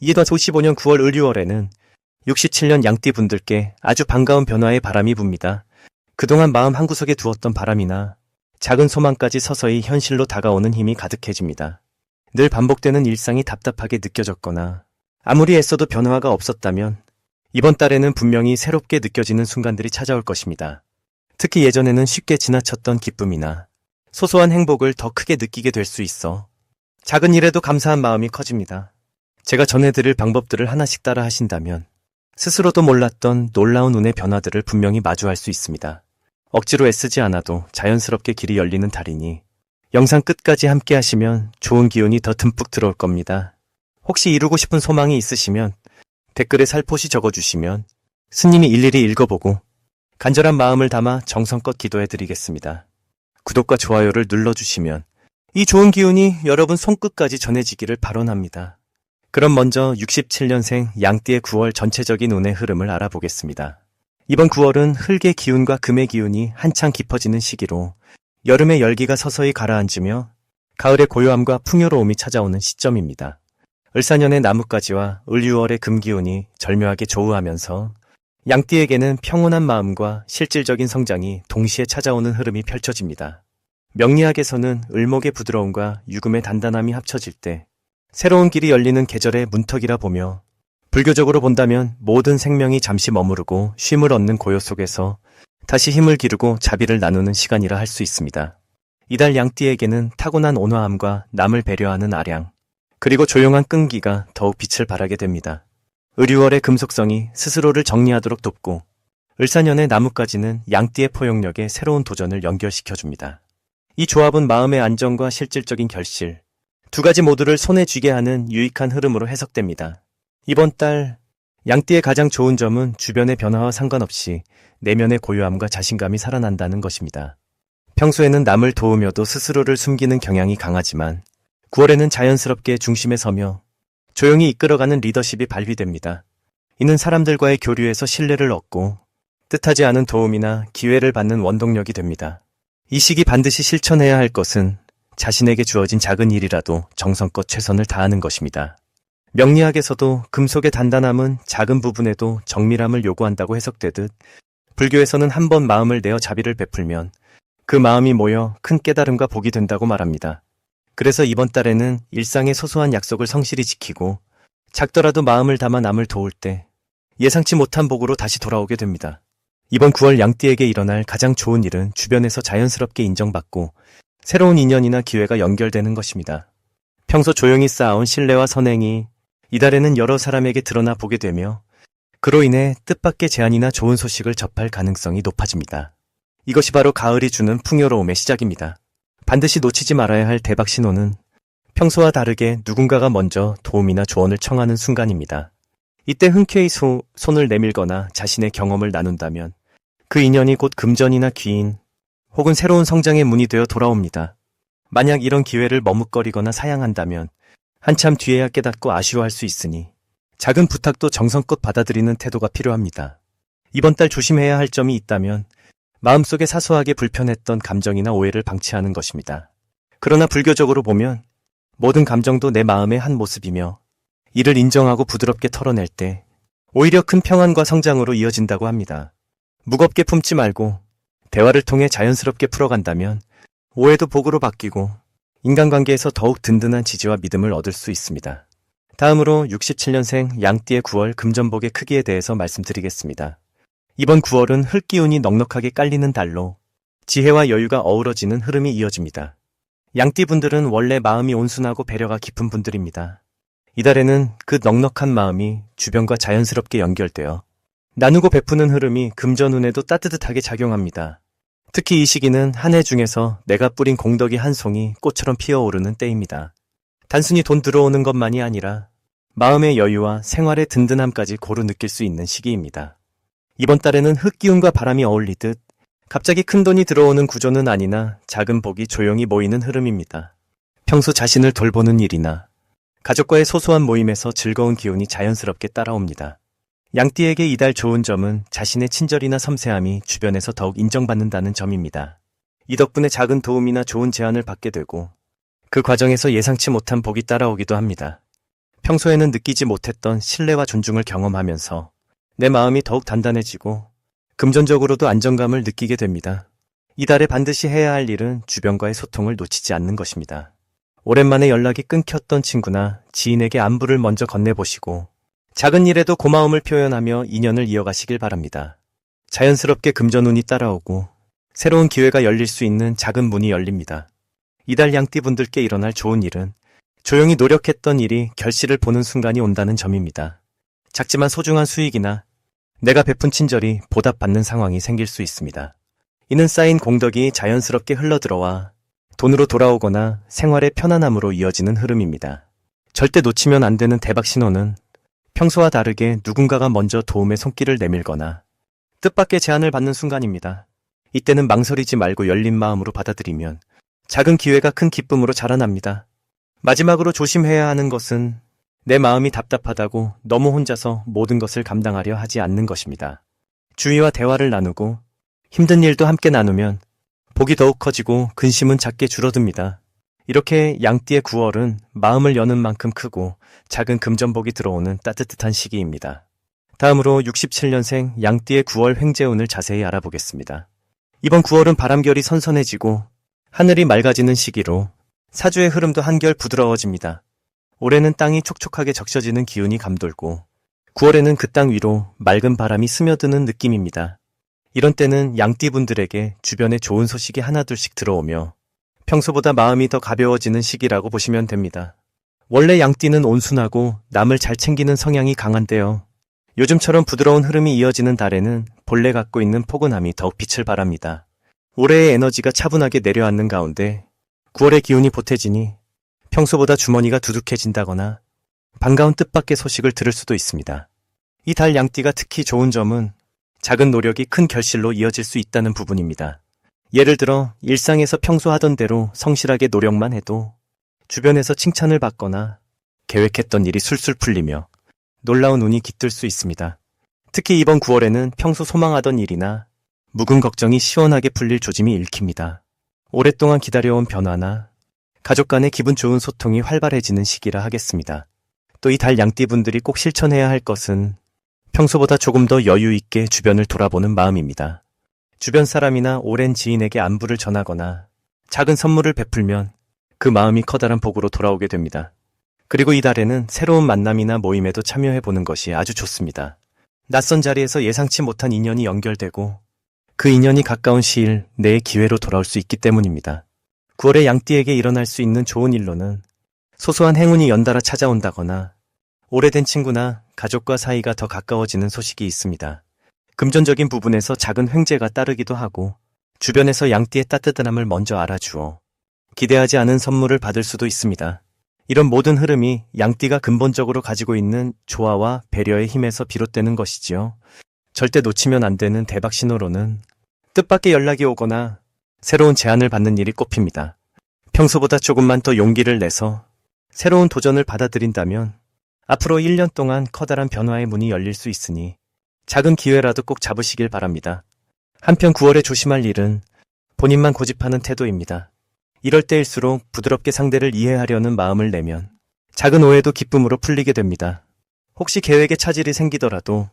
이에 55년 9월 을유월에는 67년 양띠 분들께 아주 반가운 변화의 바람이 붑니다. 그동안 마음 한구석에 두었던 바람이나 작은 소망까지 서서히 현실로 다가오는 힘이 가득해집니다. 늘 반복되는 일상이 답답하게 느껴졌거나 아무리 애써도 변화가 없었다면 이번 달에는 분명히 새롭게 느껴지는 순간들이 찾아올 것입니다. 특히 예전에는 쉽게 지나쳤던 기쁨이나 소소한 행복을 더 크게 느끼게 될 수 있어 작은 일에도 감사한 마음이 커집니다. 제가 전해드릴 방법들을 하나씩 따라 하신다면 스스로도 몰랐던 놀라운 운의 변화들을 분명히 마주할 수 있습니다. 억지로 애쓰지 않아도 자연스럽게 길이 열리는 달이니 영상 끝까지 함께 하시면 좋은 기운이 더 듬뿍 들어올 겁니다. 혹시 이루고 싶은 소망이 있으시면 댓글에 살포시 적어주시면 스님이 일일이 읽어보고 간절한 마음을 담아 정성껏 기도해드리겠습니다. 구독과 좋아요를 눌러주시면 이 좋은 기운이 여러분 손끝까지 전해지기를 발언합니다. 그럼 먼저 67년생 양띠의 9월 전체적인 운의 흐름을 알아보겠습니다. 이번 9월은 흙의 기운과 금의 기운이 한창 깊어지는 시기로 여름의 열기가 서서히 가라앉으며 가을의 고요함과 풍요로움이 찾아오는 시점입니다. 을사년의 나뭇가지와 을유월의 금기운이 절묘하게 조우하면서 양띠에게는 평온한 마음과 실질적인 성장이 동시에 찾아오는 흐름이 펼쳐집니다. 명리학에서는 을목의 부드러움과 유금의 단단함이 합쳐질 때 새로운 길이 열리는 계절의 문턱이라 보며 불교적으로 본다면 모든 생명이 잠시 머무르고 쉼을 얻는 고요 속에서 다시 힘을 기르고 자비를 나누는 시간이라 할 수 있습니다. 이달 양띠에게는 타고난 온화함과 남을 배려하는 아량, 그리고 조용한 끈기가 더욱 빛을 발하게 됩니다. 을유월의 금속성이 스스로를 정리하도록 돕고 을사년의 나뭇가지는 양띠의 포용력에 새로운 도전을 연결시켜줍니다. 이 조합은 마음의 안정과 실질적인 결실, 두 가지 모두를 손에 쥐게 하는 유익한 흐름으로 해석됩니다. 이번 달 양띠의 가장 좋은 점은 주변의 변화와 상관없이 내면의 고요함과 자신감이 살아난다는 것입니다. 평소에는 남을 도우며도 스스로를 숨기는 경향이 강하지만 9월에는 자연스럽게 중심에 서며 조용히 이끌어가는 리더십이 발휘됩니다. 이는 사람들과의 교류에서 신뢰를 얻고 뜻하지 않은 도움이나 기회를 받는 원동력이 됩니다. 이 시기 반드시 실천해야 할 것은 자신에게 주어진 작은 일이라도 정성껏 최선을 다하는 것입니다. 명리학에서도 금속의 단단함은 작은 부분에도 정밀함을 요구한다고 해석되듯 불교에서는 한 번 마음을 내어 자비를 베풀면 그 마음이 모여 큰 깨달음과 복이 된다고 말합니다. 그래서 이번 달에는 일상의 소소한 약속을 성실히 지키고 작더라도 마음을 담아 남을 도울 때 예상치 못한 복으로 다시 돌아오게 됩니다. 이번 9월 양띠에게 일어날 가장 좋은 일은 주변에서 자연스럽게 인정받고 새로운 인연이나 기회가 연결되는 것입니다. 평소 조용히 쌓아온 신뢰와 선행이 이달에는 여러 사람에게 드러나 보게 되며 그로 인해 뜻밖의 제안이나 좋은 소식을 접할 가능성이 높아집니다. 이것이 바로 가을이 주는 풍요로움의 시작입니다. 반드시 놓치지 말아야 할 대박 신호는 평소와 다르게 누군가가 먼저 도움이나 조언을 청하는 순간입니다. 이때 흔쾌히 손을 내밀거나 자신의 경험을 나눈다면 그 인연이 곧 금전이나 귀인 혹은 새로운 성장의 문이 되어 돌아옵니다. 만약 이런 기회를 머뭇거리거나 사양한다면 한참 뒤에야 깨닫고 아쉬워할 수 있으니 작은 부탁도 정성껏 받아들이는 태도가 필요합니다. 이번 달 조심해야 할 점이 있다면 마음속에 사소하게 불편했던 감정이나 오해를 방치하는 것입니다. 그러나 불교적으로 보면 모든 감정도 내 마음의 한 모습이며 이를 인정하고 부드럽게 털어낼 때 오히려 큰 평안과 성장으로 이어진다고 합니다. 무겁게 품지 말고 대화를 통해 자연스럽게 풀어간다면 오해도 복으로 바뀌고 인간관계에서 더욱 든든한 지지와 믿음을 얻을 수 있습니다. 다음으로 67년생 양띠의 9월 금전복의 크기에 대해서 말씀드리겠습니다. 이번 9월은 흙기운이 넉넉하게 깔리는 달로 지혜와 여유가 어우러지는 흐름이 이어집니다. 양띠분들은 원래 마음이 온순하고 배려가 깊은 분들입니다. 이달에는 그 넉넉한 마음이 주변과 자연스럽게 연결되어 나누고 베푸는 흐름이 금전운에도 따뜻하게 작용합니다. 특히 이 시기는 한 해 중에서 내가 뿌린 공덕이 한 송이 꽃처럼 피어오르는 때입니다. 단순히 돈 들어오는 것만이 아니라 마음의 여유와 생활의 든든함까지 고루 느낄 수 있는 시기입니다. 이번 달에는 흙기운과 바람이 어울리듯 갑자기 큰 돈이 들어오는 구조는 아니나 작은 복이 조용히 모이는 흐름입니다. 평소 자신을 돌보는 일이나 가족과의 소소한 모임에서 즐거운 기운이 자연스럽게 따라옵니다. 양띠에게 이달 좋은 점은 자신의 친절이나 섬세함이 주변에서 더욱 인정받는다는 점입니다. 이 덕분에 작은 도움이나 좋은 제안을 받게 되고 그 과정에서 예상치 못한 복이 따라오기도 합니다. 평소에는 느끼지 못했던 신뢰와 존중을 경험하면서 내 마음이 더욱 단단해지고 금전적으로도 안정감을 느끼게 됩니다. 이달에 반드시 해야 할 일은 주변과의 소통을 놓치지 않는 것입니다. 오랜만에 연락이 끊겼던 친구나 지인에게 안부를 먼저 건네보시고 작은 일에도 고마움을 표현하며 인연을 이어가시길 바랍니다. 자연스럽게 금전운이 따라오고 새로운 기회가 열릴 수 있는 작은 문이 열립니다. 이달 양띠분들께 일어날 좋은 일은 조용히 노력했던 일이 결실을 보는 순간이 온다는 점입니다. 작지만 소중한 수익이나 내가 베푼 친절이 보답받는 상황이 생길 수 있습니다. 이는 쌓인 공덕이 자연스럽게 흘러들어와 돈으로 돌아오거나 생활의 편안함으로 이어지는 흐름입니다. 절대 놓치면 안 되는 대박 신호는 평소와 다르게 누군가가 먼저 도움의 손길을 내밀거나 뜻밖의 제안을 받는 순간입니다. 이때는 망설이지 말고 열린 마음으로 받아들이면 작은 기회가 큰 기쁨으로 자라납니다. 마지막으로 조심해야 하는 것은 내 마음이 답답하다고 너무 혼자서 모든 것을 감당하려 하지 않는 것입니다. 주위와 대화를 나누고 힘든 일도 함께 나누면 복이 더욱 커지고 근심은 작게 줄어듭니다. 이렇게 양띠의 9월은 마음을 여는 만큼 크고 작은 금전복이 들어오는 따뜻한 시기입니다. 다음으로 67년생 양띠의 9월 횡재운을 자세히 알아보겠습니다. 이번 9월은 바람결이 선선해지고 하늘이 맑아지는 시기로 사주의 흐름도 한결 부드러워집니다. 올해는 땅이 촉촉하게 적셔지는 기운이 감돌고 9월에는 그 땅 위로 맑은 바람이 스며드는 느낌입니다. 이런 때는 양띠분들에게 주변에 좋은 소식이 하나둘씩 들어오며 평소보다 마음이 더 가벼워지는 시기라고 보시면 됩니다. 원래 양띠는 온순하고 남을 잘 챙기는 성향이 강한데요. 요즘처럼 부드러운 흐름이 이어지는 달에는 본래 갖고 있는 포근함이 더욱 빛을 발합니다. 올해의 에너지가 차분하게 내려앉는 가운데 9월의 기운이 보태지니 평소보다 주머니가 두둑해진다거나 반가운 뜻밖의 소식을 들을 수도 있습니다. 이 달 양띠가 특히 좋은 점은 작은 노력이 큰 결실로 이어질 수 있다는 부분입니다. 예를 들어 일상에서 평소 하던 대로 성실하게 노력만 해도 주변에서 칭찬을 받거나 계획했던 일이 술술 풀리며 놀라운 운이 깃들 수 있습니다. 특히 이번 9월에는 평소 소망하던 일이나 묵은 걱정이 시원하게 풀릴 조짐이 읽힙니다. 오랫동안 기다려온 변화나 가족 간의 기분 좋은 소통이 활발해지는 시기라 하겠습니다. 또 이 달 양띠분들이 꼭 실천해야 할 것은 평소보다 조금 더 여유 있게 주변을 돌아보는 마음입니다. 주변 사람이나 오랜 지인에게 안부를 전하거나 작은 선물을 베풀면 그 마음이 커다란 복으로 돌아오게 됩니다. 그리고 이 달에는 새로운 만남이나 모임에도 참여해보는 것이 아주 좋습니다. 낯선 자리에서 예상치 못한 인연이 연결되고 그 인연이 가까운 시일 내의 기회로 돌아올 수 있기 때문입니다. 9월에 양띠에게 일어날 수 있는 좋은 일로는 소소한 행운이 연달아 찾아온다거나 오래된 친구나 가족과 사이가 더 가까워지는 소식이 있습니다. 금전적인 부분에서 작은 횡재가 따르기도 하고 주변에서 양띠의 따뜻함을 먼저 알아주어 기대하지 않은 선물을 받을 수도 있습니다. 이런 모든 흐름이 양띠가 근본적으로 가지고 있는 조화와 배려의 힘에서 비롯되는 것이지요. 절대 놓치면 안 되는 대박 신호로는 뜻밖의 연락이 오거나 새로운 제안을 받는 일이 꼽힙니다. 평소보다 조금만 더 용기를 내서 새로운 도전을 받아들인다면 앞으로 1년 동안 커다란 변화의 문이 열릴 수 있으니 작은 기회라도 꼭 잡으시길 바랍니다. 한편 9월에 조심할 일은 본인만 고집하는 태도입니다. 이럴 때일수록 부드럽게 상대를 이해하려는 마음을 내면 작은 오해도 기쁨으로 풀리게 됩니다. 혹시 계획에 차질이 생기더라도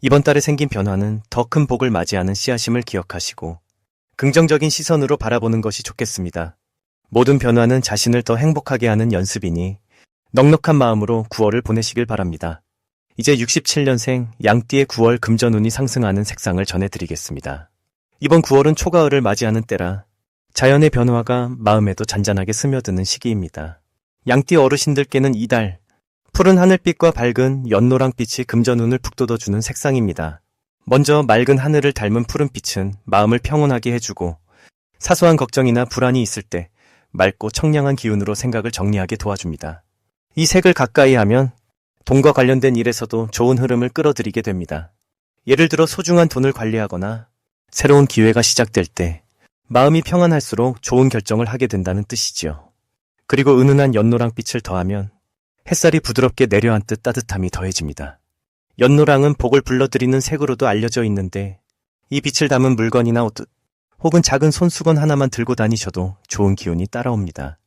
이번 달에 생긴 변화는 더 큰 복을 맞이하는 씨앗임을 기억하시고 긍정적인 시선으로 바라보는 것이 좋겠습니다. 모든 변화는 자신을 더 행복하게 하는 연습이니 넉넉한 마음으로 9월을 보내시길 바랍니다. 이제 67년생 양띠의 9월 금전운이 상승하는 색상을 전해드리겠습니다. 이번 9월은 초가을을 맞이하는 때라 자연의 변화가 마음에도 잔잔하게 스며드는 시기입니다. 양띠 어르신들께는 이달 푸른 하늘빛과 밝은 연노랑빛이 금전운을 북돋워주는 색상입니다. 먼저 맑은 하늘을 닮은 푸른빛은 마음을 평온하게 해주고 사소한 걱정이나 불안이 있을 때 맑고 청량한 기운으로 생각을 정리하게 도와줍니다. 이 색을 가까이 하면 돈과 관련된 일에서도 좋은 흐름을 끌어들이게 됩니다. 예를 들어 소중한 돈을 관리하거나 새로운 기회가 시작될 때 마음이 평안할수록 좋은 결정을 하게 된다는 뜻이지요. 그리고 은은한 연노랑빛을 더하면 햇살이 부드럽게 내려앉듯 따뜻함이 더해집니다. 연노랑은 복을 불러들이는 색으로도 알려져 있는데 이 빛을 담은 물건이나 옷 혹은 작은 손수건 하나만 들고 다니셔도 좋은 기운이 따라옵니다.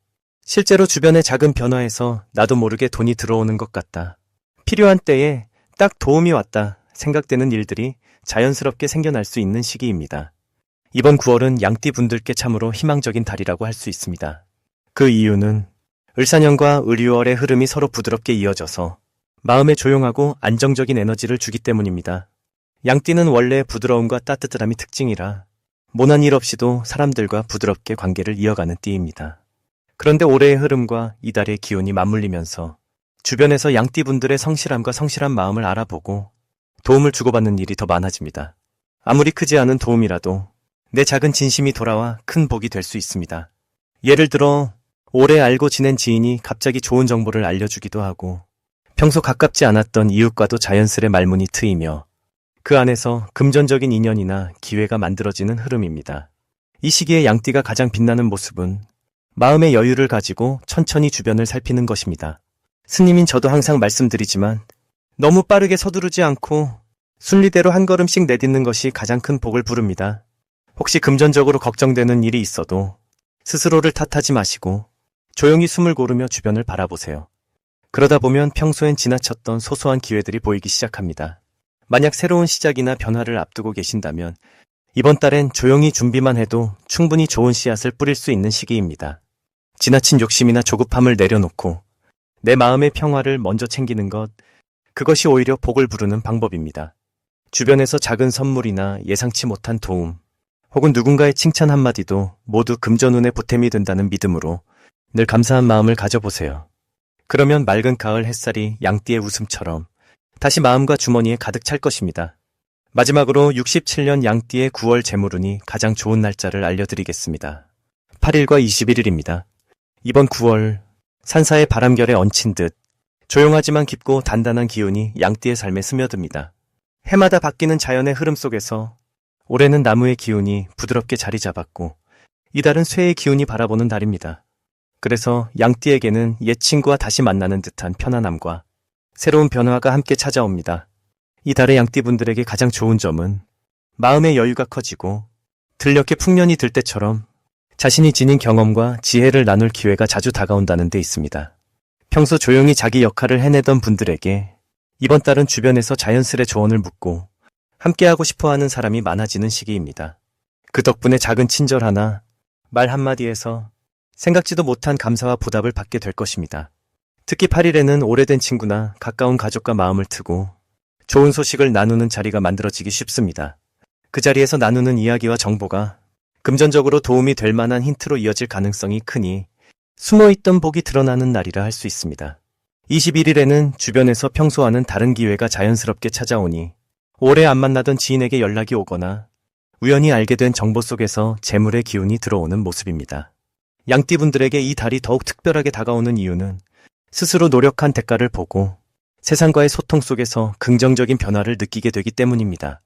실제로 주변의 작은 변화에서 나도 모르게 돈이 들어오는 것 같다. 필요한 때에 딱 도움이 왔다 생각되는 일들이 자연스럽게 생겨날 수 있는 시기입니다. 이번 9월은 양띠 분들께 참으로 희망적인 달이라고 할 수 있습니다. 그 이유는 을사년과 을유월의 흐름이 서로 부드럽게 이어져서 마음에 조용하고 안정적인 에너지를 주기 때문입니다. 양띠는 원래 부드러움과 따뜻함이 특징이라 모난 일 없이도 사람들과 부드럽게 관계를 이어가는 띠입니다. 그런데 올해의 흐름과 이달의 기운이 맞물리면서 주변에서 양띠분들의 성실함과 성실한 마음을 알아보고 도움을 주고받는 일이 더 많아집니다. 아무리 크지 않은 도움이라도 내 작은 진심이 돌아와 큰 복이 될 수 있습니다. 예를 들어 오래 알고 지낸 지인이 갑자기 좋은 정보를 알려주기도 하고 평소 가깝지 않았던 이웃과도 자연스레 말문이 트이며 그 안에서 금전적인 인연이나 기회가 만들어지는 흐름입니다. 이 시기에 양띠가 가장 빛나는 모습은 마음의 여유를 가지고 천천히 주변을 살피는 것입니다. 스님인 저도 항상 말씀드리지만 너무 빠르게 서두르지 않고 순리대로 한 걸음씩 내딛는 것이 가장 큰 복을 부릅니다. 혹시 금전적으로 걱정되는 일이 있어도 스스로를 탓하지 마시고 조용히 숨을 고르며 주변을 바라보세요. 그러다 보면 평소엔 지나쳤던 소소한 기회들이 보이기 시작합니다. 만약 새로운 시작이나 변화를 앞두고 계신다면 이번 달엔 조용히 준비만 해도 충분히 좋은 씨앗을 뿌릴 수 있는 시기입니다. 지나친 욕심이나 조급함을 내려놓고 내 마음의 평화를 먼저 챙기는 것, 그것이 오히려 복을 부르는 방법입니다. 주변에서 작은 선물이나 예상치 못한 도움, 혹은 누군가의 칭찬 한마디도 모두 금전운의 보탬이 된다는 믿음으로 늘 감사한 마음을 가져보세요. 그러면 맑은 가을 햇살이 양띠의 웃음처럼 다시 마음과 주머니에 가득 찰 것입니다. 마지막으로 67년 양띠의 9월 재물운이 가장 좋은 날짜를 알려드리겠습니다. 8일과 21일입니다. 이번 9월 산사의 바람결에 얹힌 듯 조용하지만 깊고 단단한 기운이 양띠의 삶에 스며듭니다. 해마다 바뀌는 자연의 흐름 속에서 올해는 나무의 기운이 부드럽게 자리 잡았고 이달은 쇠의 기운이 바라보는 달입니다. 그래서 양띠에게는 옛 친구와 다시 만나는 듯한 편안함과 새로운 변화가 함께 찾아옵니다. 이 달의 양띠분들에게 가장 좋은 점은 마음의 여유가 커지고 들녘에 풍년이 들 때처럼 자신이 지닌 경험과 지혜를 나눌 기회가 자주 다가온다는 데 있습니다. 평소 조용히 자기 역할을 해내던 분들에게 이번 달은 주변에서 자연스레 조언을 묻고 함께하고 싶어하는 사람이 많아지는 시기입니다. 그 덕분에 작은 친절 하나, 말 한마디에서 생각지도 못한 감사와 보답을 받게 될 것입니다. 특히 8일에는 오래된 친구나 가까운 가족과 마음을 트고 좋은 소식을 나누는 자리가 만들어지기 쉽습니다. 그 자리에서 나누는 이야기와 정보가 금전적으로 도움이 될 만한 힌트로 이어질 가능성이 크니 숨어있던 복이 드러나는 날이라 할 수 있습니다. 21일에는 주변에서 평소와는 다른 기회가 자연스럽게 찾아오니 오래 안 만나던 지인에게 연락이 오거나 우연히 알게 된 정보 속에서 재물의 기운이 들어오는 모습입니다. 양띠분들에게 이 달이 더욱 특별하게 다가오는 이유는 스스로 노력한 대가를 보고 세상과의 소통 속에서 긍정적인 변화를 느끼게 되기 때문입니다.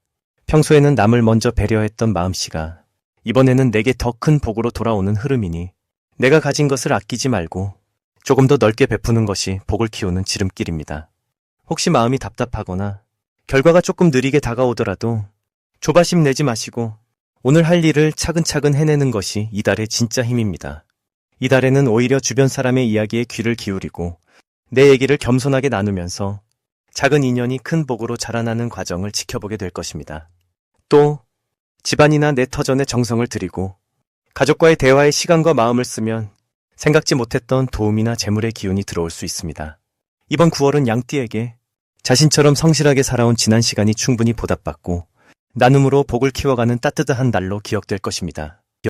평소에는 남을 먼저 배려했던 마음씨가 이번에는 내게 더 큰 복으로 돌아오는 흐름이니 내가 가진 것을 아끼지 말고 조금 더 넓게 베푸는 것이 복을 키우는 지름길입니다. 혹시 마음이 답답하거나 결과가 조금 느리게 다가오더라도 조바심 내지 마시고 오늘 할 일을 차근차근 해내는 것이 이달의 진짜 힘입니다. 이달에는 오히려 주변 사람의 이야기에 귀를 기울이고 내 얘기를 겸손하게 나누면서 작은 인연이 큰 복으로 자라나는 과정을 지켜보게 될 것입니다. 또 집안이나 내 터전에 정성을 들이고 가족과의 대화에 시간과 마음을 쓰면 생각지 못했던 도움이나 재물의 기운이 들어올 수 있습니다. 이번 9월은 양띠에게 자신처럼 성실하게 살아온 지난 시간이 충분히 보답받고 나눔으로 복을 키워가는 따뜻한 날로 기억될 것입니다.